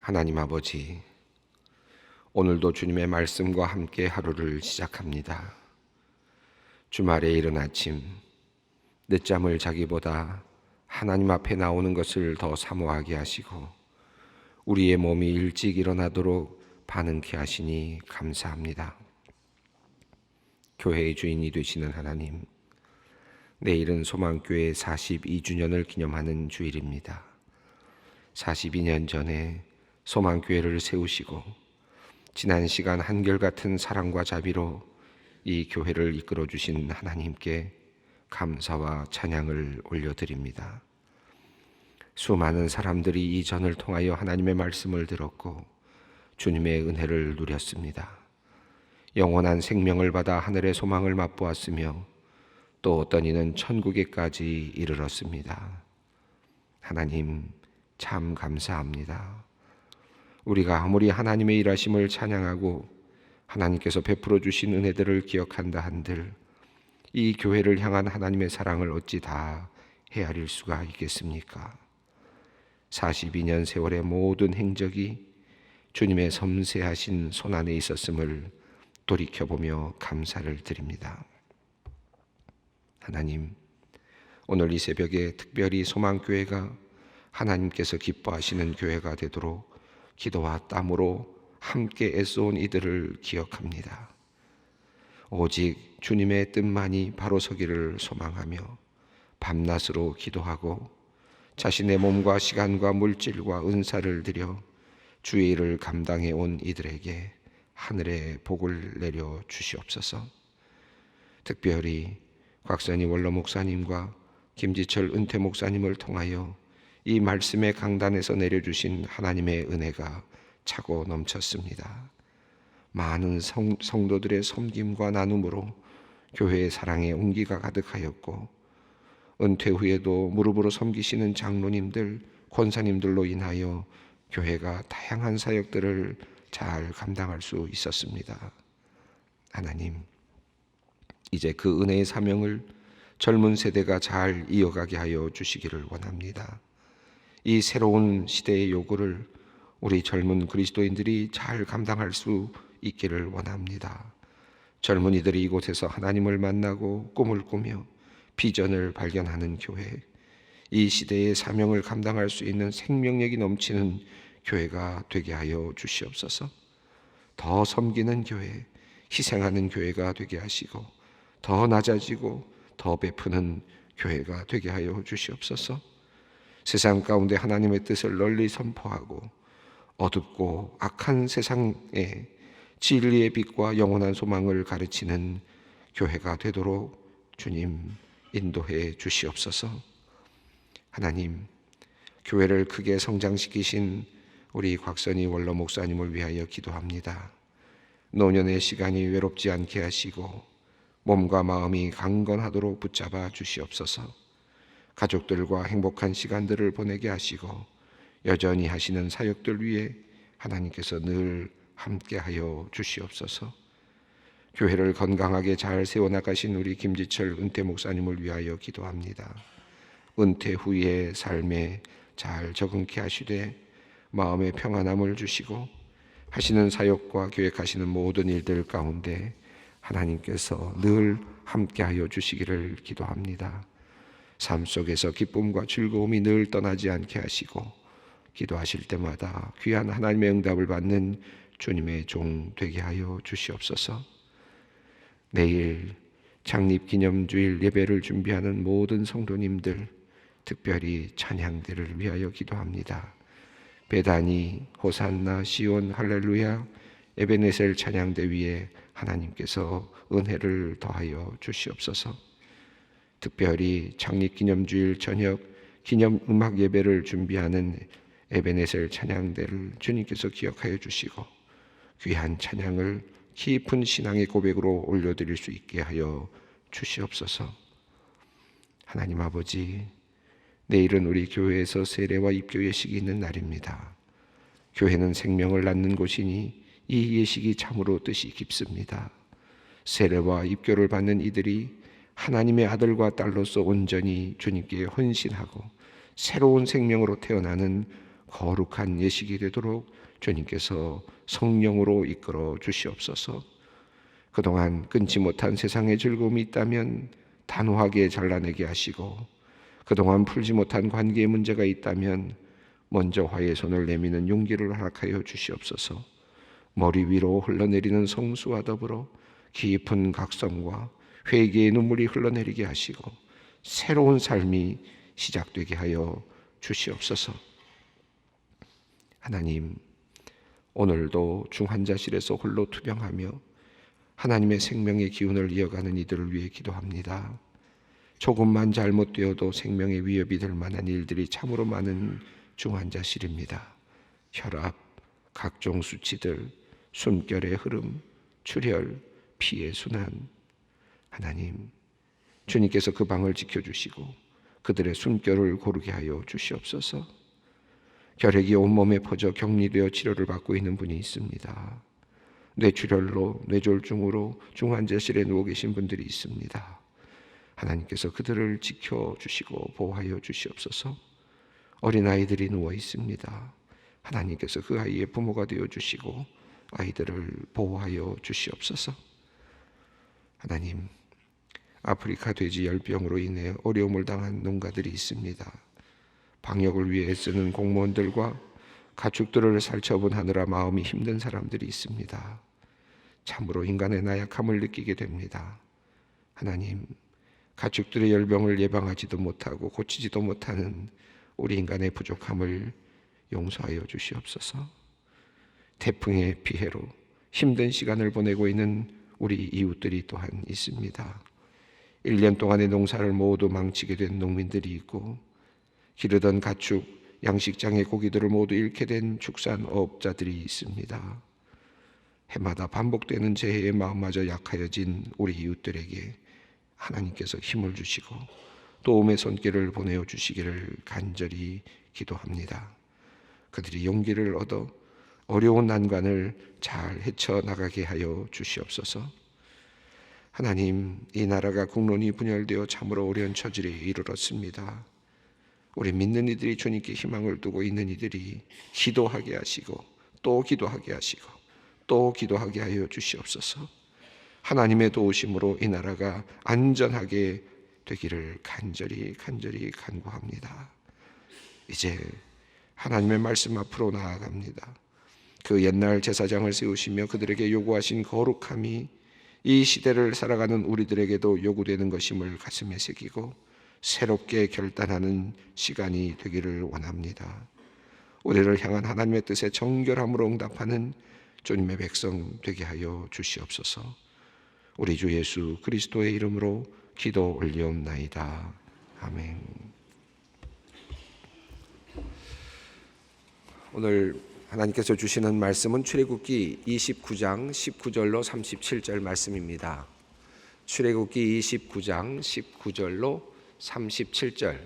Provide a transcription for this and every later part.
하나님 아버지, 오늘도 주님의 말씀과 함께 하루를 시작합니다. 주말에 이른 아침, 늦잠을 자기보다 하나님 앞에 나오는 것을 더 사모하게 하시고 우리의 몸이 일찍 일어나도록 반응케 하시니 감사합니다. 교회의 주인이 되시는 하나님, 내일은 소망교회 42주년을 기념하는 주일입니다. 42년 전에 소망교회를 세우시고 지난 시간 한결같은 사랑과 자비로 이 교회를 이끌어 주신 하나님께 감사와 찬양을 올려드립니다. 수많은 사람들이 이 전을 통하여 하나님의 말씀을 들었고 주님의 은혜를 누렸습니다. 영원한 생명을 받아 하늘의 소망을 맛보았으며 또 어떤 이는 천국에까지 이르렀습니다. 하나님 참 감사합니다. 우리가 아무리 하나님의 일하심을 찬양하고 하나님께서 베풀어 주신 은혜들을 기억한다 한들 이 교회를 향한 하나님의 사랑을 어찌 다 헤아릴 수가 있겠습니까? 42년 세월의 모든 행적이 주님의 섬세하신 손안에 있었음을 돌이켜보며 감사를 드립니다. 하나님, 오늘 이 새벽에 특별히 소망교회가 하나님께서 기뻐하시는 교회가 되도록 기도와 땀으로 함께 애써온 이들을 기억합니다. 오직 주님의 뜻만이 바로 서기를 소망하며 밤낮으로 기도하고 자신의 몸과 시간과 물질과 은사를 들여 주의 일을 감당해 온 이들에게 하늘의 복을 내려 주시옵소서. 특별히 곽선희 원로 목사님과 김지철 은퇴 목사님을 통하여 이 말씀의 강단에서 내려주신 하나님의 은혜가 차고 넘쳤습니다. 많은 성도들의 섬김과 나눔으로 교회의 사랑의 온기가 가득하였고 은퇴 후에도 무릎으로 섬기시는 장로님들, 권사님들로 인하여 교회가 다양한 사역들을 잘 감당할 수 있었습니다. 하나님, 이제 그 은혜의 사명을 젊은 세대가 잘 이어가게 하여 주시기를 원합니다. 이 새로운 시대의 요구를 우리 젊은 그리스도인들이 잘 감당할 수 있기를 원합니다. 젊은이들이 이곳에서 하나님을 만나고 꿈을 꾸며 비전을 발견하는 교회, 이 시대의 사명을 감당할 수 있는 생명력이 넘치는 교회가 되게 하여 주시옵소서. 더 섬기는 교회, 희생하는 교회가 되게 하시고 더 낮아지고 더 베푸는 교회가 되게 하여 주시옵소서. 세상 가운데 하나님의 뜻을 널리 선포하고 어둡고 악한 세상에 진리의 빛과 영원한 소망을 가르치는 교회가 되도록 주님 인도해 주시옵소서. 하나님, 교회를 크게 성장시키신 우리 곽선희 원로 목사님을 위하여 기도합니다. 노년의 시간이 외롭지 않게 하시고 몸과 마음이 강건하도록 붙잡아 주시옵소서. 가족들과 행복한 시간들을 보내게 하시고 여전히 하시는 사역들 위해 하나님께서 늘 함께하여 주시옵소서. 교회를 건강하게 잘 세워나가신 우리 김지철 은퇴 목사님을 위하여 기도합니다. 은퇴 후의 삶에 잘 적응케 하시되 마음의 평안함을 주시고 하시는 사역과 계획하시는 모든 일들 가운데 하나님께서 늘 함께하여 주시기를 기도합니다. 삶 속에서 기쁨과 즐거움이 늘 떠나지 않게 하시고 기도하실 때마다 귀한 하나님의 응답을 받는 주님의 종 되게 하여 주시옵소서. 내일 창립기념주일 예배를 준비하는 모든 성도님들, 특별히 찬양대를 위하여 기도합니다. 베다니, 호산나, 시온, 할렐루야, 에베네셀 찬양대 위에 하나님께서 은혜를 더하여 주시옵소서. 특별히 창립기념주일 저녁 기념음악 예배를 준비하는 에베네셀 찬양대를 주님께서 기억하여 주시고 귀한 찬양을 깊은 신앙의 고백으로 올려드릴 수 있게 하여 주시옵소서. 하나님 아버지, 내일은 우리 교회에서 세례와 입교 예식이 있는 날입니다. 교회는 생명을 낳는 곳이니 이 예식이 참으로 뜻이 깊습니다. 세례와 입교를 받는 이들이 하나님의 아들과 딸로서 온전히 주님께 헌신하고 새로운 생명으로 태어나는 거룩한 예식이 되도록 주님께서 성령으로 이끌어 주시옵소서. 그동안 끊지 못한 세상의 즐거움이 있다면 단호하게 잘라내게 하시고, 그동안 풀지 못한 관계의 문제가 있다면 먼저 화해의 손을 내미는 용기를 허락하여 주시옵소서. 머리 위로 흘러내리는 성수와 더불어 깊은 각성과 회개의 눈물이 흘러내리게 하시고 새로운 삶이 시작되게 하여 주시옵소서. 하나님, 오늘도 중환자실에서 홀로 투병하며 하나님의 생명의 기운을 이어가는 이들을 위해 기도합니다. 조금만 잘못되어도 생명의 위협이 될 만한 일들이 참으로 많은 중환자실입니다. 혈압, 각종 수치들, 숨결의 흐름, 출혈, 피의 순환. 하나님, 주님께서 그 방을 지켜주시고 그들의 숨결을 고르게 하여 주시옵소서. 결핵이 온몸에 퍼져 격리되어 치료를 받고 있는 분이 있습니다. 뇌출혈로, 뇌졸중으로 중환자실에 누워 계신 분들이 있습니다. 하나님께서 그들을 지켜주시고 보호하여 주시옵소서. 어린아이들이 누워 있습니다. 하나님께서 그 아이의 부모가 되어주시고 아이들을 보호하여 주시옵소서. 하나님, 아프리카 돼지 열병으로 인해 어려움을 당한 농가들이 있습니다. 방역을 위해 애쓰는 공무원들과 가축들을 살처분하느라 마음이 힘든 사람들이 있습니다. 참으로 인간의 나약함을 느끼게 됩니다. 하나님, 가축들의 열병을 예방하지도 못하고 고치지도 못하는 우리 인간의 부족함을 용서하여 주시옵소서. 태풍의 피해로 힘든 시간을 보내고 있는 우리 이웃들이 또한 있습니다. 1년 동안의 농사를 모두 망치게 된 농민들이 있고, 기르던 가축, 양식장의 고기들을 모두 잃게 된 축산업자들이 있습니다. 해마다 반복되는 재해의 마음마저 약하여진 우리 이웃들에게 하나님께서 힘을 주시고 도움의 손길을 보내어 주시기를 간절히 기도합니다. 그들이 용기를 얻어 어려운 난관을 잘 헤쳐나가게 하여 주시옵소서. 하나님, 이 나라가 국론이 분열되어 참으로 어려운 처지에 이르렀습니다. 우리 믿는 이들이 주님께 희망을 두고 있는 이들이 기도하게 하시고 또 기도하게 하시고 또 기도하게 하여 주시옵소서. 하나님의 도우심으로 이 나라가 안전하게 되기를 간절히 간구합니다. 이제 하나님의 말씀 앞으로 나아갑니다. 그 옛날 제사장을 세우시며 그들에게 요구하신 거룩함이 이 시대를 살아가는 우리들에게도 요구되는 것임을 가슴에 새기고 새롭게 결단하는 시간이 되기를 원합니다. 우리를 향한 하나님의 뜻에 정결함으로 응답하는 주님의 백성 되게 하여 주시옵소서. 우리 주 예수 그리스도의 이름으로 기도 올리옵나이다. 아멘. 오늘 하나님께서 주시는 말씀은 출애굽기 29장 19절로 37절 말씀입니다. 출애굽기 29장 19절로 37절,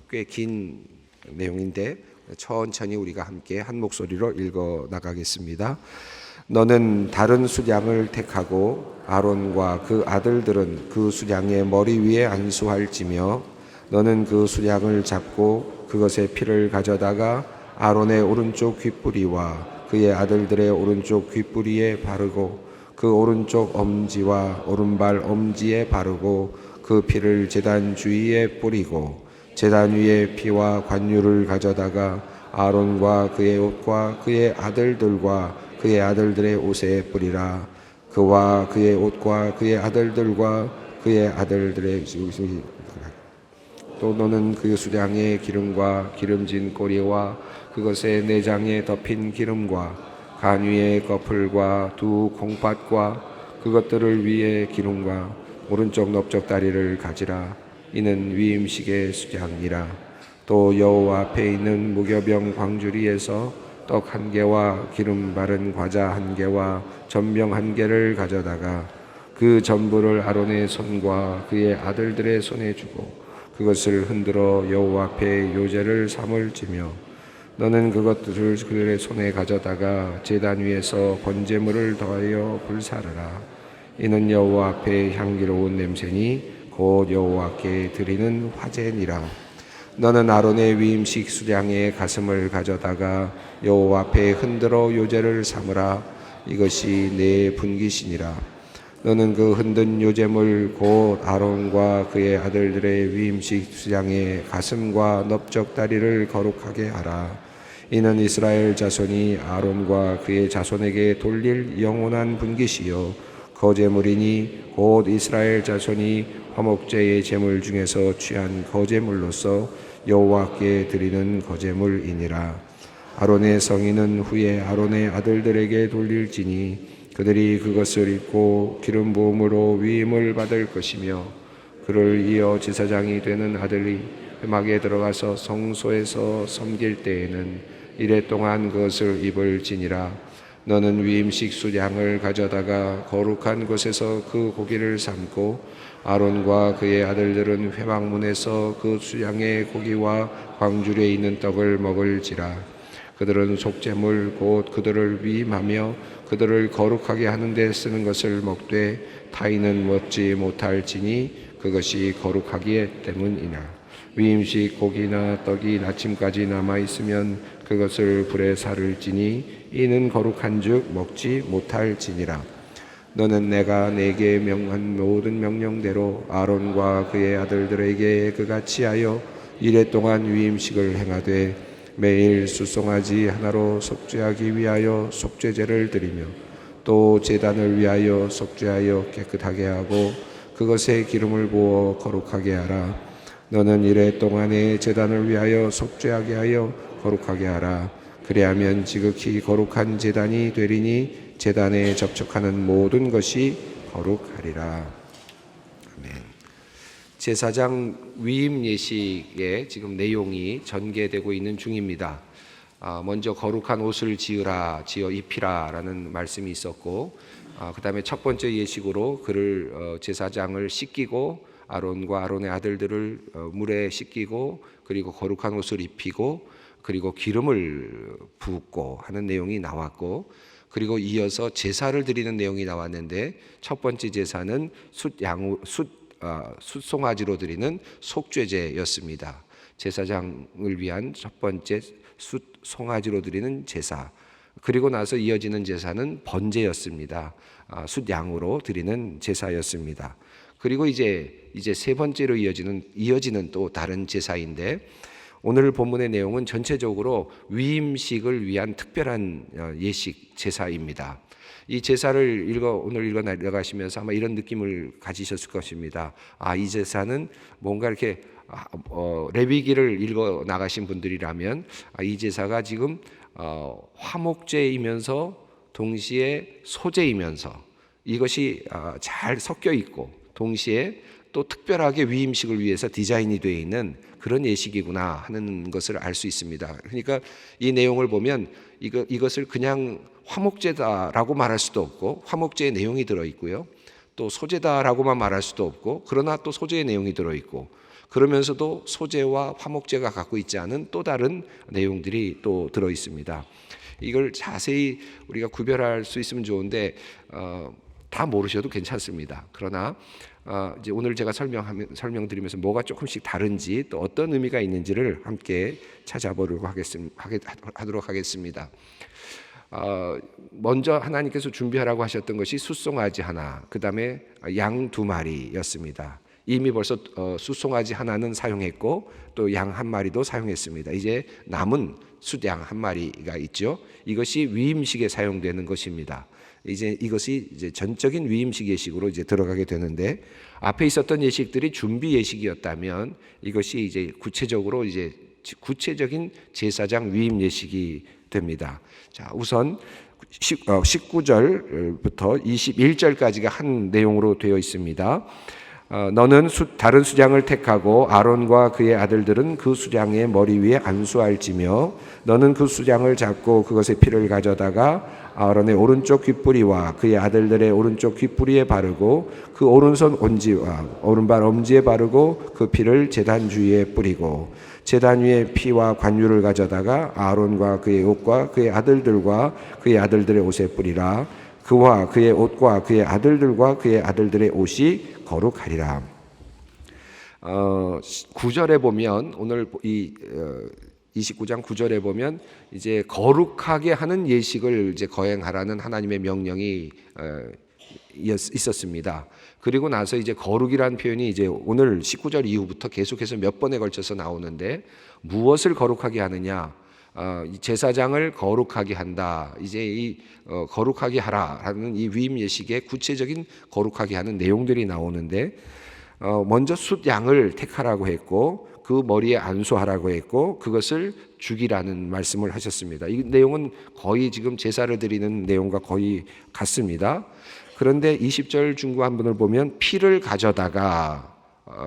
꽤 긴 내용인데 천천히 우리가 함께 한 목소리로 읽어 나가겠습니다. 너는 다른 수량을 택하고 아론과 그 아들들은 그 수량의 머리 위에 안수할지며 너는 그 수량을 잡고 그것의 피를 가져다가 아론의 오른쪽 귓뿌리와 그의 아들들의 오른쪽 귓뿌리에 바르고 그 오른쪽 엄지와 오른발 엄지에 바르고 그 피를 제단 주위에 뿌리고 제단 위에 피와 관유를 가져다가 아론과 그의 옷과 그의 아들들과 그의 아들들의 옷에 뿌리라. 그와 그의 옷과 그의 아들들과 그의 아들들의 또 너는 그 수량의 기름과 기름진 꼬리와 그것의 내장에 덮인 기름과 간 위의 거풀과 두 콩팥과 그것들을 위에 기름과 오른쪽 넓적다리를 가지라. 이는 위임식의 수량이라. 또 여호와 앞에 있는 무교병 광주리에서 떡 1개와 기름 바른 과자 1개와 전병 1개를 가져다가 그 전부를 아론의 손과 그의 아들들의 손에 주고 그것을 흔들어 여호와 앞에 요제를 삼을 지며 너는 그것들을 그들의 손에 가져다가 제단 위에서 번제물을 더하여 불사르라. 이는 여호와 앞에 향기로운 냄새니 곧 여호와께 드리는 화제니라. 너는 아론의 위임식 수량의 가슴을 가져다가 여호와 앞에 흔들어 요제를 삼으라. 이것이 내 분깃이니라. 너는 그 흔든 요제물 곧 아론과 그의 아들들의 위임식 수량의 가슴과 넓적다리를 거룩하게 하라. 이는 이스라엘 자손이 아론과 그의 자손에게 돌릴 영원한 분깃이요 거제물이니 곧 이스라엘 자손이 화목제의 제물 중에서 취한 거제물로서 여호와께 드리는 거제물이니라. 아론의 성인은 후에 아론의 아들들에게 돌릴지니 그들이 그것을 입고 기름 부음으로 위임을 받을 것이며 그를 이어 제사장이 되는 아들이 회막에 들어가서 성소에서 섬길 때에는 이레 동안 그것을 입을지니라. 너는 위임식 수량을 가져다가 거룩한 곳에서 그 고기를 삶고 아론과 그의 아들들은 회막문에서 그 수량의 고기와 광주리에 있는 떡을 먹을지라. 그들은 속죄물 곧 그들을 위임하며 그들을 거룩하게 하는 데 쓰는 것을 먹되 타인은 먹지 못할지니 그것이 거룩하기 때문이나. 위임식 고기나 떡이 아침까지 남아있으면 그것을 불에 사를지니 이는 거룩한즉 먹지 못할지니라. 너는 내가 내게 명한 모든 명령대로 아론과 그의 아들들에게 그같이 하여 이레 동안 위임식을 행하되 매일 수송아지 하나로 속죄하기 위하여 속죄제를 드리며 또 제단을 위하여 속죄하여 깨끗하게 하고 그것에 기름을 부어 거룩하게 하라. 너는 이레 동안에 제단을 위하여 속죄하게 하여 거룩하게 하라. 그리하면 지극히 거룩한 제단이 되리니 제단에 접촉하는 모든 것이 거룩하리라. 아멘. 제사장 위임 예식의 지금 내용이 전개되고 있는 중입니다. 먼저 거룩한 옷을 지어 입히라라는 말씀이 있었고, 그 다음에 첫 번째 예식으로 그를 제사장을 씻기고 아론과 아론의 아들들을 물에 씻기고 그리고 거룩한 옷을 입히고 그리고 기름을 붓고 하는 내용이 나왔고, 그리고 이어서 제사를 드리는 내용이 나왔는데 첫 번째 제사는 숫송아지로 드리는 속죄제였습니다. 제사장을 위한 첫 번째 숫송아지로 드리는 제사. 그리고 나서 이어지는 제사는 번제였습니다. 숫양으로 드리는 제사였습니다. 그리고 이제 세 번째로 이어지는 또 다른 제사인데, 오늘 본문의 내용은 전체적으로 위임식을 위한 특별한 예식 제사입니다. 이 제사를 오늘 읽어 나가시면서 아마 이런 느낌을 가지셨을 것입니다. 이 제사는 뭔가 이렇게 레위기를 읽어 나가신 분들이라면 이 제사가 지금 화목제이면서 동시에 소제이면서 이것이 잘 섞여 있고 동시에 또 특별하게 위임식을 위해서 디자인이 되어 있는 그런 예식이구나 하는 것을 알 수 있습니다. 그러니까 이 내용을 보면 이것을 그냥 화목제다라고 말할 수도 없고 화목제의 내용이 들어있고요. 또 소제다라고만 말할 수도 없고 그러나 또 소제의 내용이 들어있고 그러면서도 소제와 화목제가 갖고 있지 않은 또 다른 내용들이 또 들어있습니다. 이걸 자세히 우리가 구별할 수 있으면 좋은데 다 모르셔도 괜찮습니다. 그러나 이제 오늘 제가 설명드리면서 뭐가 조금씩 다른지 또 어떤 의미가 있는지를 함께 찾아보려고 하도록 하겠습니다. 먼저 하나님께서 준비하라고 하셨던 것이 숫송아지 하나, 그 다음에 양 2마리였습니다. 이미 벌써 숫송아지 하나는 사용했고 또 양 1마리도 사용했습니다. 이제 남은 숫양 1마리가 있죠. 이것이 위임식에 사용되는 것입니다. 이것이 전적인 위임식 예식으로 들어가게 되는데, 앞에 있었던 예식들이 준비 예식이었다면 이것이 이제 구체적인 제사장 위임 예식이 됩니다. 자, 우선 19절부터 21절까지가 한 내용으로 되어 있습니다. 너는 다른 수장을 택하고 아론과 그의 아들들은 그 수장의 머리 위에 안수할지며 너는 그 수장을 잡고 그것의 피를 가져다가 아론의 오른쪽 귓뿌리와 그의 아들들의 오른쪽 귓뿌리에 바르고 그 오른손 온지와 오른발 엄지에 바르고 그 피를 제단 주위에 뿌리고 제단 위에 피와 관유를 가져다가 아론과 그의 옷과 그의 아들들과 그의 아들들의 옷에 뿌리라. 그와 그의 옷과 그의 아들들과 그의 아들들의 옷이 거룩하리라. 9절에 보면 오늘 이 29장 9절에 보면 이제 거룩하게 하는 예식을 이제 거행하라는 하나님의 명령이 있었습니다. 그리고 나서 이제 거룩이라는 표현이 이제 오늘 19절 이후부터 계속해서 몇 번에 걸쳐서 나오는데, 무엇을 거룩하게 하느냐? 제사장을 거룩하게 한다. 이제 이 거룩하게 하라라는 이 위임 예식의 구체적인 거룩하게 하는 내용들이 나오는데, 먼저 숫 양을 택하라고 했고, 그 머리에 안수하라고 했고, 그것을 죽이라는 말씀을 하셨습니다. 이 내용은 거의 지금 제사를 드리는 내용과 거의 같습니다. 그런데 20절 중후반부를 보면 피를 가져다가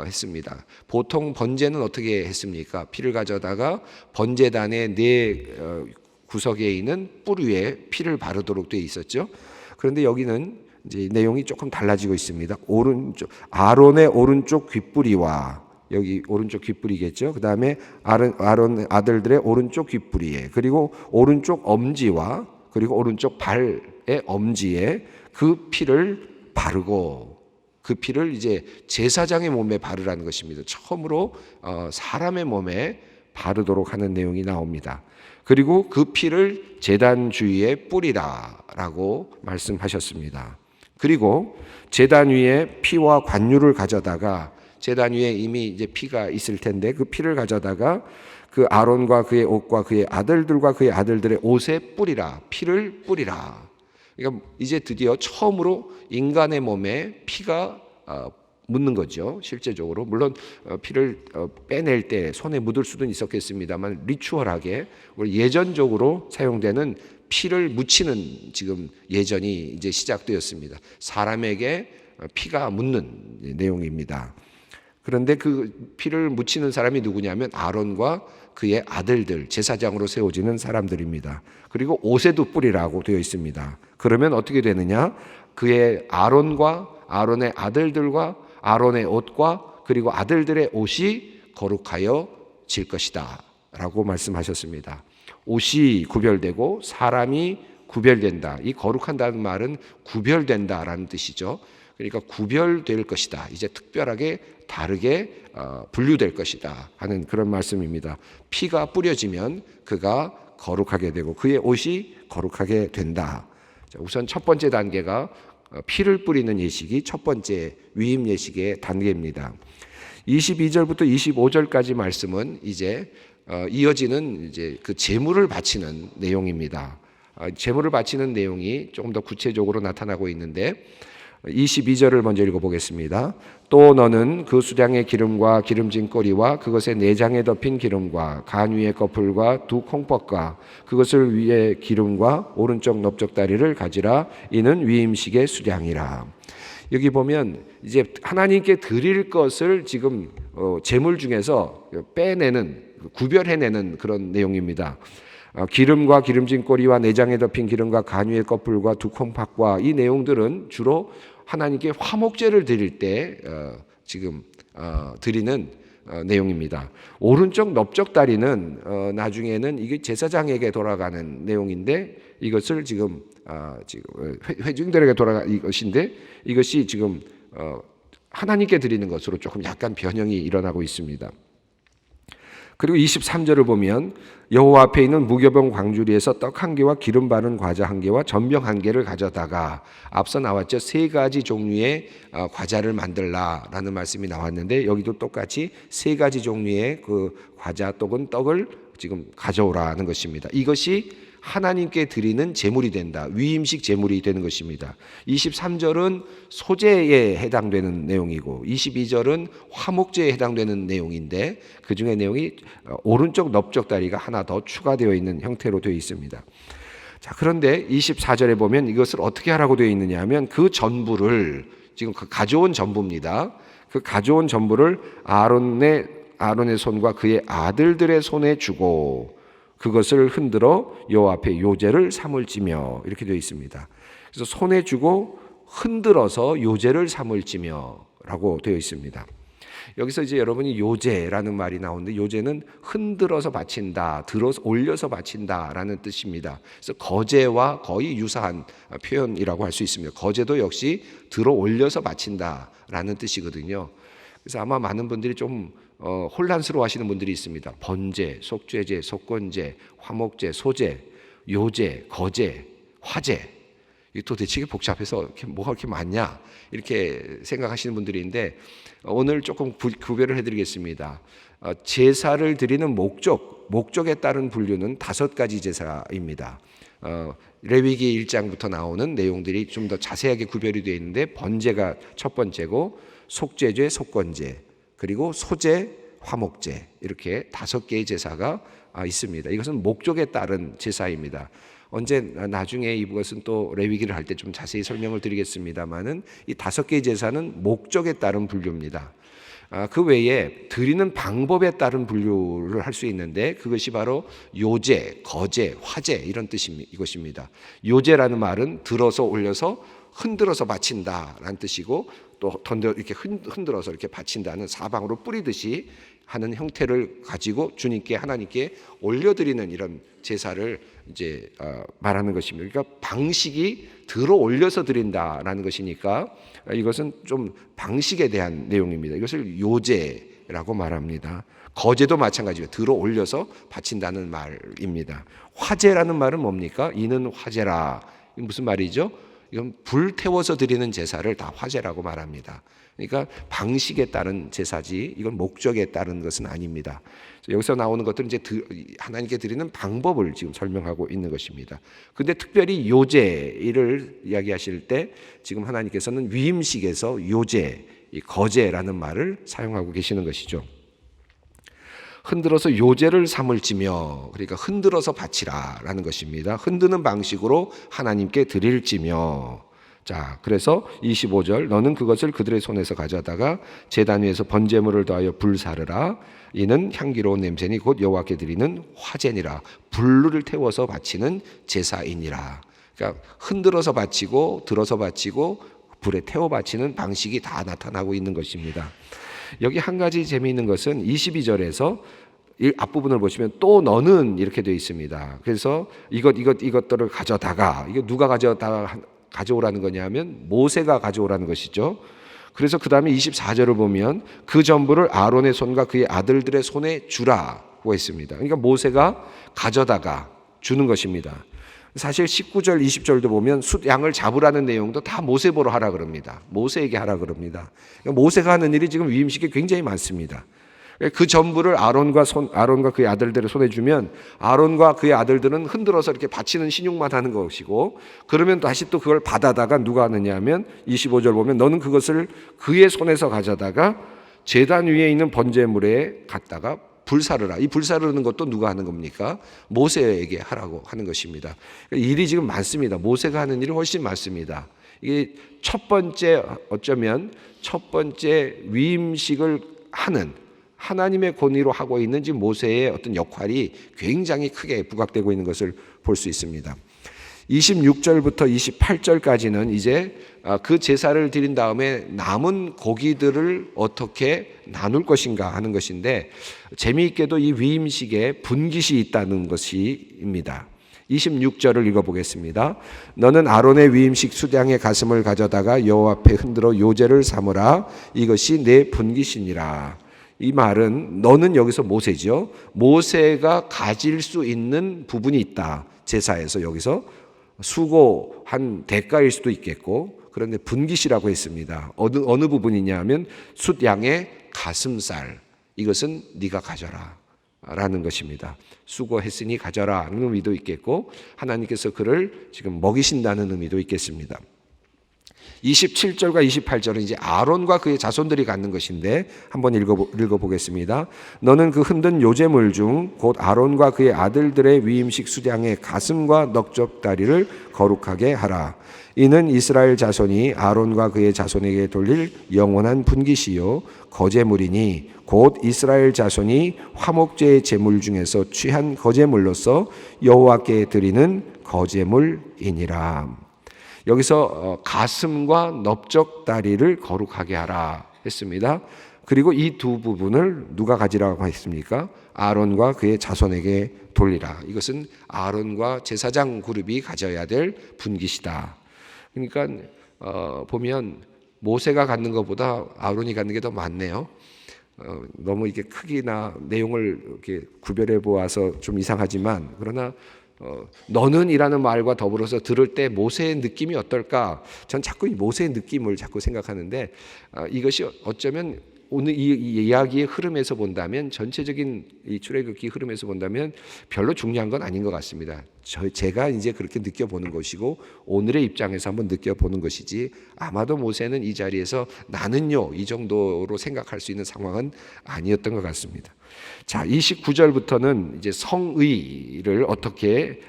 했습니다. 보통 번제는 어떻게 했습니까? 피를 가져다가 번제단의 네 구석에 있는 뿔 위에 피를 바르도록 되어 있었죠. 그런데 여기는 이제 내용이 조금 달라지고 있습니다. 오른쪽 아론의 오른쪽 귓뿌리와, 여기 오른쪽 귓뿌리겠죠. 그 다음에 아론 아들들의 오른쪽 귓뿌리에, 그리고 오른쪽 엄지와, 그리고 오른쪽 발의 엄지에 그 피를 바르고, 그 피를 이제 제사장의 몸에 바르라는 것입니다. 처음으로 사람의 몸에 바르도록 하는 내용이 나옵니다. 그리고 그 피를 제단 주위에 뿌리라라고 말씀하셨습니다. 그리고 제단 위에 피와 관유를 가져다가, 제단 위에 이미 이제 피가 있을 텐데 그 피를 가져다가 그 아론과 그의 옷과 그의 아들들과 그의 아들들의 옷에 뿌리라, 피를 뿌리라. 그러니까 이제 드디어 처음으로 인간의 몸에 피가 묻는 거죠. 실제적으로 물론 피를 빼낼 때 손에 묻을 수도 있었겠습니다만, 리추얼하게 예전적으로 사용되는 피를 묻히는 지금 예전이 이제 시작되었습니다. 사람에게 피가 묻는 내용입니다. 그런데 그 피를 묻히는 사람이 누구냐면 아론과 그의 아들들, 제사장으로 세워지는 사람들입니다. 그리고 옷에도 뿌리라고 되어 있습니다. 그러면 어떻게 되느냐? 그의 아론과 아론의 아들들과 아론의 옷과 그리고 아들들의 옷이 거룩하여질 것이다 라고 말씀하셨습니다. 옷이 구별되고 사람이 구별된다. 이 거룩한다는 말은 구별된다라는 뜻이죠. 그러니까 구별될 것이다. 이제 특별하게 다르게 분류될 것이다 하는 그런 말씀입니다. 피가 뿌려지면 그가 거룩하게 되고 그의 옷이 거룩하게 된다. 우선 첫 번째 단계가 피를 뿌리는 예식이 첫 번째 위임 예식의 단계입니다. 22절부터 25절까지 말씀은 이제 이어지는 이제 그 제물을 바치는 내용입니다. 제물을 바치는 내용이 조금 더 구체적으로 나타나고 있는데, 22절을 먼저 읽어보겠습니다. 또 너는 그 수량의 기름과 기름진 꼬리와 그것의 내장에 덮인 기름과 간 위의 거풀과 두 콩팥과 그것을 위에 기름과 오른쪽 넓적다리를 가지라. 이는 위임식의 수량이라. 여기 보면 이제 하나님께 드릴 것을 지금 제물 중에서 빼내는, 구별해내는 그런 내용입니다. 기름과 기름진 꼬리와 내장에 덮인 기름과 간 위의 거풀과 두 콩팥과, 이 내용들은 주로 하나님께 화목제를 드릴 때 지금 드리는 내용입니다. 오른쪽 넓적다리는 나중에는 이게 제사장에게 돌아가는 내용인데, 이것을 지금 회중들에게 돌아가 이것인데, 이것이 지금 하나님께 드리는 것으로 조금 약간 변형이 일어나고 있습니다. 그리고 23절을 보면 여호와 앞에 있는 무교병 광주리에서 떡 한 개와 기름 바른 과자 한 개와 전병 한 개를 가져다가, 앞서 나왔죠. 세 가지 종류의 과자를 만들라라는 말씀이 나왔는데, 여기도 똑같이 세 가지 종류의 그 과자 또는 떡을 지금 가져오라는 것입니다. 이것이 하나님께 드리는 제물이 된다. 위임식 제물이 되는 것입니다. 23절은 소제에 해당되는 내용이고 22절은 화목제에 해당되는 내용인데, 그 중에 내용이 오른쪽 넓적다리가 하나 더 추가되어 있는 형태로 되어 있습니다. 자, 그런데 24절에 보면 이것을 어떻게 하라고 되어 있느냐 하면, 그 전부를 지금 가져온 전부입니다. 그 가져온 전부를 아론의 손과 그의 아들들의 손에 주고 그것을 흔들어 여호와 앞에 요제를 삼을지며, 이렇게 되어 있습니다. 그래서 손에 주고 흔들어서 요제를 삼을지며라고 되어 있습니다. 여기서 이제 여러분이 요제라는 말이 나오는데, 요제는 흔들어서 바친다, 들어서 올려서 바친다라는 뜻입니다. 그래서 거제와 거의 유사한 표현이라고 할 수 있습니다. 거제도 역시 들어 올려서 바친다라는 뜻이거든요. 그래서 아마 많은 분들이 좀 혼란스러워하시는 분들이 있습니다. 번제, 속죄제, 속건제, 화목제, 소제, 요제, 거제, 화제. 이 도대체 이게 복잡해서 뭐가 그렇게 많냐 이렇게 생각하시는 분들이 있는데 오늘 조금 구별을 해드리겠습니다. 제사를 드리는 목적에 따른 분류는 5가지 제사입니다. 레위기 1장부터 나오는 내용들이 좀 더 자세하게 구별이 되어 있는데 번제가 첫 번째고 속죄제, 속건제, 그리고 소제, 화목제 이렇게 5개의 제사가 있습니다. 이것은 목적에 따른 제사입니다. 언제 나중에 이것은 또 레위기를 할 때 좀 자세히 설명을 드리겠습니다만은 이 5개의 제사는 목적에 따른 분류입니다. 그 외에 드리는 방법에 따른 분류를 할 수 있는데 그것이 바로 요제, 거제, 화제 이런 이것입니다. 요제라는 말은 들어서 올려서 흔들어서 바친다라는 뜻이고 또 이렇게 흔들어서 이렇게 바친다는 사방으로 뿌리듯이 하는 형태를 가지고 주님께 하나님께 올려드리는 이런 제사를 이제 말하는 것입니다. 그러니까 방식이 들어 올려서 드린다라는 것이니까 이것은 좀 방식에 대한 내용입니다. 이것을 요제라고 말합니다. 거제도 마찬가지예요. 들어 올려서 바친다는 말입니다. 화제라는 말은 뭡니까? 이는 화제라. 무슨 말이죠? 이건 불 태워서 드리는 제사를 다 화제라고 말합니다. 그러니까 방식에 따른 제사지 이건 목적에 따른 것은 아닙니다. 여기서 나오는 것들은 이제 하나님께 드리는 방법을 지금 설명하고 있는 것입니다. 근데 특별히 요제를 이야기하실 때 지금 하나님께서는 위임식에서 요제, 거제라는 말을 사용하고 계시는 것이죠. 흔들어서 요제를 삼을지며, 그러니까 흔들어서 바치라라는 것입니다. 흔드는 방식으로 하나님께 드릴지며. 자, 그래서 25절 너는 그것을 그들의 손에서 가져다가 제단 위에서 번제물을 더하여 불사르라. 이는 향기로운 냄새니 곧 여호와께 드리는 화제니라. 불을 태워서 바치는 제사이니라. 그러니까 흔들어서 바치고 들어서 바치고 불에 태워 바치는 방식이 다 나타나고 있는 것입니다. 여기 한 가지 재미있는 것은 22절에서 이 앞부분을 보시면 또 너는 이렇게 되어 있습니다. 그래서 이것들을 가져다가, 이거 누가 가져오라는 거냐면 모세가 가져오라는 것이죠. 그래서 그 다음에 24절을 보면 그 전부를 아론의 손과 그의 아들들의 손에 주라고 했습니다. 그러니까 모세가 가져다가 주는 것입니다. 사실 19절, 20절도 보면 숫양을 잡으라는 내용도 다 모세 보러 하라 그럽니다. 모세에게 하라 그럽니다. 그러니까 모세가 하는 일이 지금 위임식에 굉장히 많습니다. 그 전부를 아론과 그의 아들들의 손에 주면 아론과 그의 아들들은 흔들어서 이렇게 바치는 신용만 하는 것이고, 그러면 다시 또 그걸 받아다가 누가 하느냐 하면 25절 보면 너는 그것을 그의 손에서 가져다가 제단 위에 있는 번제물에 갖다가 불사르라. 이 불사르는 것도 누가 하는 겁니까? 모세에게 하라고 하는 것입니다. 일이 지금 많습니다. 모세가 하는 일이 훨씬 많습니다. 이게 어쩌면 첫 번째 위임식을 하는 하나님의 권위로 하고 있는 지금 모세의 어떤 역할이 굉장히 크게 부각되고 있는 것을 볼 수 있습니다. 26절부터 28절까지는 이제 그 제사를 드린 다음에 남은 고기들을 어떻게 나눌 것인가 하는 것인데, 재미있게도 이 위임식에 분깃이 있다는 것입니다. 26절을 읽어보겠습니다. 너는 아론의 위임식 수량의 가슴을 가져다가 여호와 앞에 흔들어 요제를 삼으라. 이것이 내 분깃이니라. 이 말은 너는 여기서 모세죠. 모세가 가질 수 있는 부분이 있다. 제사에서 여기서 수고한 대가일 수도 있겠고, 그런데 분깃이라고 했습니다. 어느 부분이냐 하면 숫양의 가슴살, 이것은 네가 가져라 라는 것입니다. 수고했으니 가져라 하는 의미도 있겠고, 하나님께서 그를 지금 먹이신다는 의미도 있겠습니다. 27절과 28절은 이제 아론과 그의 자손들이 갖는 것인데 한번 읽어보겠습니다. 너는 그 흔든 요제물 중 곧 아론과 그의 아들들의 위임식 수량의 가슴과 넉적다리를 거룩하게 하라. 이는 이스라엘 자손이 아론과 그의 자손에게 돌릴 영원한 분깃이요 거제물이니 곧 이스라엘 자손이 화목제의 제물 중에서 취한 거제물로서 여호와께 드리는 거제물이니라. 여기서 가슴과 넓적다리를 거룩하게 하라 했습니다. 그리고 이 두 부분을 누가 가지라고 했습니까? 아론과 그의 자손에게 돌리라. 이것은 아론과 제사장 그룹이 가져야 될 분깃이다. 그러니까 보면 모세가 갖는 것보다 아론이 갖는 게 더 많네요. 너무 이게 크기나 내용을 이렇게 구별해 보아서 좀 이상하지만, 그러나 너는 이라는 말과 더불어서 들을 때 모세의 느낌이 어떨까? 전 자꾸 이 모세의 느낌을 자꾸 생각하는데, 이것이 어쩌면 오늘 이 이야기의 흐름에서 본다면, 전체적인 이 출애굽기 흐름에서 본다면 별로 중요한 건 아닌 것 같습니다. 제가 이제 그렇게 느껴보는 것이고 오늘의 입장에서 한번 느껴보는 것이지, 아마도 모세는 이 자리에서 나는요 이 정도로 생각할 수 있는 상황은 아니었던 것 같습니다. 자, 29절부터는 이제 성의를 어떻게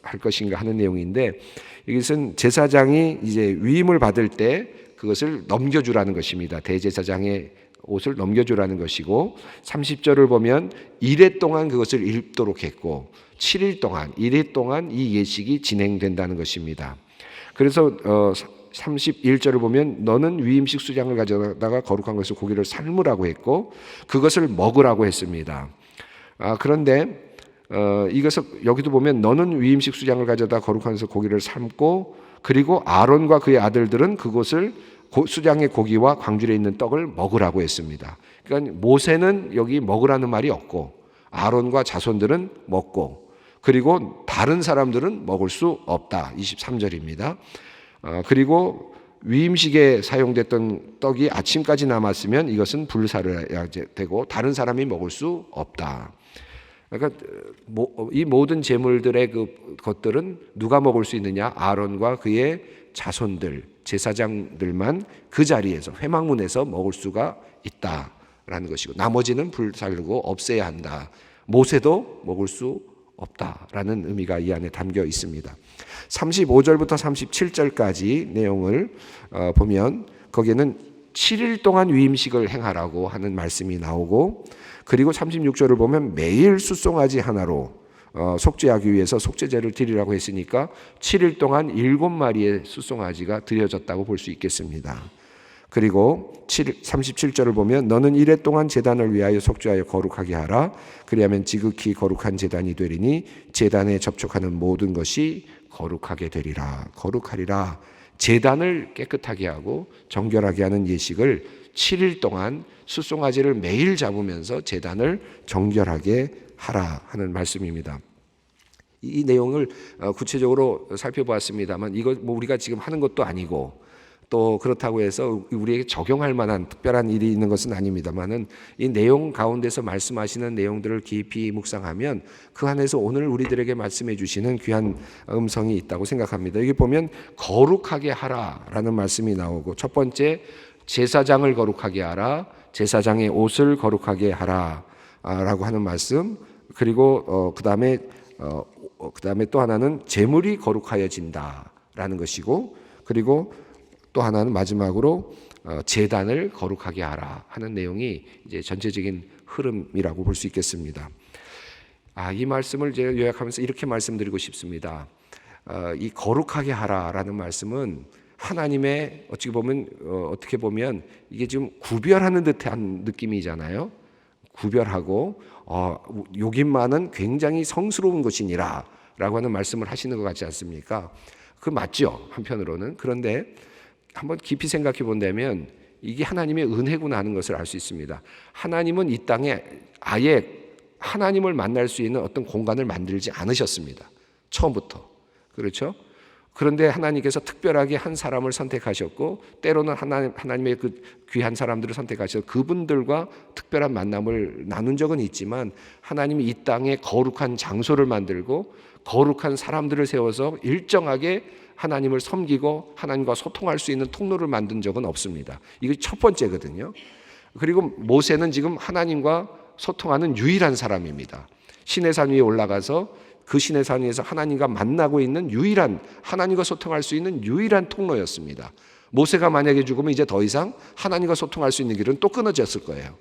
할 것인가 하는 내용인데, 이것은 제사장이 이제 위임을 받을 때 그것을 넘겨주라는 것입니다. 대제사장의 옷을 넘겨주라는 것이고, 30절을 보면 이레 동안 그것을 입도록 했고 7일 동안, 이레 동안 이 예식이 진행된다는 것입니다. 그래서 31절을 보면 너는 위임식 수장을 가져다가 거룩한 것을 고기를 삶으라고 했고 그것을 먹으라고 했습니다. 그런데 이것을 여기도 보면 너는 위임식 수장을 가져다 거룩한 것을 고기를 삶고, 그리고 아론과 그의 아들들은 그것을 수장의 고기와 광줄에 있는 떡을 먹으라고 했습니다. 그러니까 모세는 여기 먹으라는 말이 없고 아론과 자손들은 먹고, 그리고 다른 사람들은 먹을 수 없다. 23절입니다. 그리고 위임식에 사용됐던 떡이 아침까지 남았으면 이것은 불사르야 되고 다른 사람이 먹을 수 없다. 그러니까 이 모든 제물들의 것들은 누가 먹을 수 있느냐? 아론과 그의 자손들, 제사장들만 그 자리에서 회막문에서 먹을 수가 있다라는 것이고, 나머지는 불살르고 없애야 한다. 모세도 먹을 수 없다라는 의미가 이 안에 담겨 있습니다. 35절부터 37절까지 내용을 보면 거기에는 7일 동안 위임식을 행하라고 하는 말씀이 나오고, 그리고 36절을 보면 매일 숫송아지 하나로 속죄하기 위해서 속죄제를 드리라고 했으니까 7일 동안 7마리의 숫송아지가 드려졌다고 볼 수 있겠습니다. 그리고 37절을 보면 너는 이레 동안 제단을 위하여 속죄하여 거룩하게 하라. 그리하면 지극히 거룩한 제단이 되리니 제단에 접촉하는 모든 것이 거룩하게 되리라. 거룩하리라. 제단을 깨끗하게 하고 정결하게 하는 예식을 7일 동안 숫송아지를 매일 잡으면서 제단을 정결하게 하라 하는 말씀입니다. 이 내용을 구체적으로 살펴보았습니다만, 이거 우리가 지금 하는 것도 아니고 또 그렇다고 해서 우리에게 적용할 만한 특별한 일이 있는 것은 아닙니다만은, 이 내용 가운데서 말씀하시는 내용들을 깊이 묵상하면 그 안에서 오늘 우리들에게 말씀해 주시는 귀한 음성이 있다고 생각합니다. 여기 보면 거룩하게 하라라는 말씀이 나오고, 첫 번째 제사장을 거룩하게 하라, 제사장의 옷을 거룩하게 하라 라고 하는 말씀, 그리고 그 다음에 또 하나는 제물이 거룩하여진다라는 것이고, 그리고 또 하나는 마지막으로 제단을 거룩하게 하라 하는 내용이 이제 전체적인 흐름이라고 볼 수 있겠습니다. 이 말씀을 제가 요약하면서 이렇게 말씀드리고 싶습니다. 이 거룩하게 하라라는 말씀은 하나님의 어떻게 보면 이게 지금 구별하는 듯한 느낌이잖아요. 구별하고 여기만은 굉장히 성스러운 것이니라 라고 하는 말씀을 하시는 것 같지 않습니까? 그 맞죠, 한편으로는. 그런데 한번 깊이 생각해 본다면 이게 하나님의 은혜구나 하는 것을 알 수 있습니다. 하나님은 이 땅에 아예 하나님을 만날 수 있는 어떤 공간을 만들지 않으셨습니다. 처음부터. 그렇죠? 그런데 하나님께서 특별하게 한 사람을 선택하셨고, 때로는 하나님의 그 귀한 사람들을 선택하셔서 그분들과 특별한 만남을 나눈 적은 있지만, 하나님이 이 땅에 거룩한 장소를 만들고 거룩한 사람들을 세워서 일정하게 하나님을 섬기고 하나님과 소통할 수 있는 통로를 만든 적은 없습니다. 이게 첫 번째거든요. 그리고 모세는 지금 하나님과 소통하는 유일한 사람입니다. 시내산 위에 올라가서 그 시내산 위에서 하나님과 만나고 있는 유일한, 하나님과 소통할 수 있는 유일한 통로였습니다. 모세가 만약에 죽으면 이제 더 이상 하나님과 소통할 수 있는 길은 또 끊어졌을 거예요.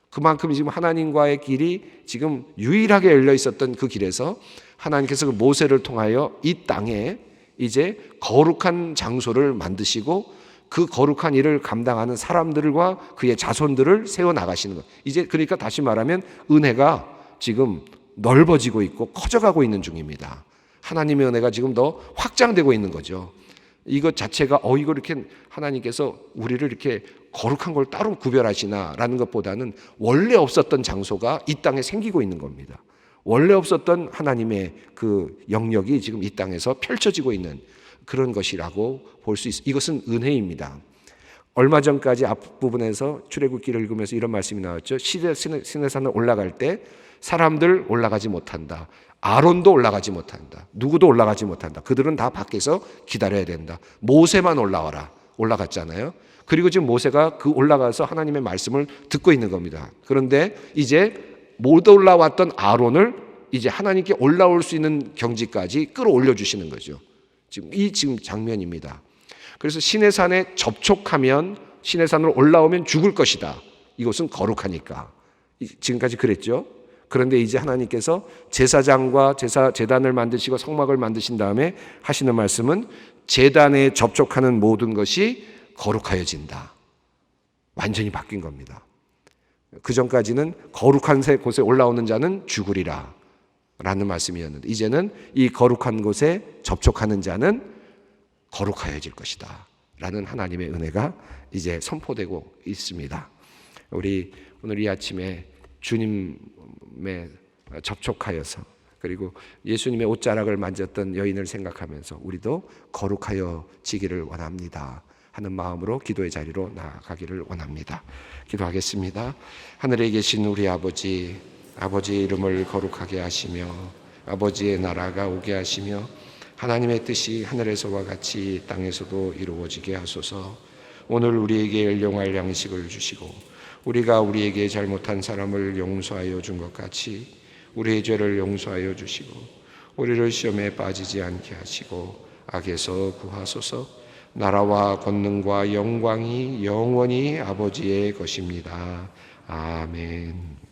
그만큼 지금 하나님과의 길이 지금 유일하게 열려 있었던 그 길에서 하나님께서 그 모세를 통하여 이 땅에 이제 거룩한 장소를 만드시고 그 거룩한 일을 감당하는 사람들과 그의 자손들을 세워 나가시는 것. 이제 그러니까 다시 말하면 은혜가 지금 넓어지고 있고 커져가고 있는 중입니다. 하나님의 은혜가 지금 더 확장되고 있는 거죠. 이것 자체가 이거 이렇게 하나님께서 우리를 이렇게 거룩한 걸 따로 구별하시나라는 것보다는 원래 없었던 장소가 이 땅에 생기고 있는 겁니다. 원래 없었던 하나님의 그 영역이 지금 이 땅에서 펼쳐지고 있는 그런 것이라고 볼 수 있습니다. 이것은 은혜입니다. 얼마 전까지 앞부분에서 출애굽기를 읽으면서 이런 말씀이 나왔죠. 시내산을 올라갈 때 사람들 올라가지 못한다. 아론도 올라가지 못한다. 누구도 올라가지 못한다. 그들은 다 밖에서 기다려야 된다. 모세만 올라갔잖아요. 그리고 지금 모세가 그 올라가서 하나님의 말씀을 듣고 있는 겁니다. 그런데 이제 못 올라왔던 아론을 이제 하나님께 올라올 수 있는 경지까지 끌어올려 주시는 거죠. 지금 장면입니다. 그래서 시내산에 접촉하면, 시내산으로 올라오면 죽을 것이다. 이것은 거룩하니까. 지금까지 그랬죠. 그런데 이제 하나님께서 제사장과 제단을 만드시고 성막을 만드신 다음에 하시는 말씀은 제단에 접촉하는 모든 것이 거룩하여진다. 완전히 바뀐 겁니다. 그 전까지는 거룩한 곳에 올라오는 자는 죽으리라 라는 말씀이었는데, 이제는 이 거룩한 곳에 접촉하는 자는 거룩하여질 것이다 라는 하나님의 은혜가 이제 선포되고 있습니다. 우리 오늘 이 아침에 주님의 접촉하여서, 그리고 예수님의 옷자락을 만졌던 여인을 생각하면서 우리도 거룩하여지기를 원합니다 하는 마음으로 기도의 자리로 나아가기를 원합니다. 기도하겠습니다. 하늘에 계신 우리 아버지, 아버지의 이름을 거룩하게 하시며 아버지의 나라가 오게 하시며 하나님의 뜻이 하늘에서와 같이 땅에서도 이루어지게 하소서. 오늘 우리에게 일용할 양식을 주시고 우리가 우리에게 잘못한 사람을 용서하여 준 것 같이 우리의 죄를 용서하여 주시고 우리를 시험에 빠지지 않게 하시고 악에서 구하소서. 나라와 권능과 영광이 영원히 아버지의 것입니다. 아멘.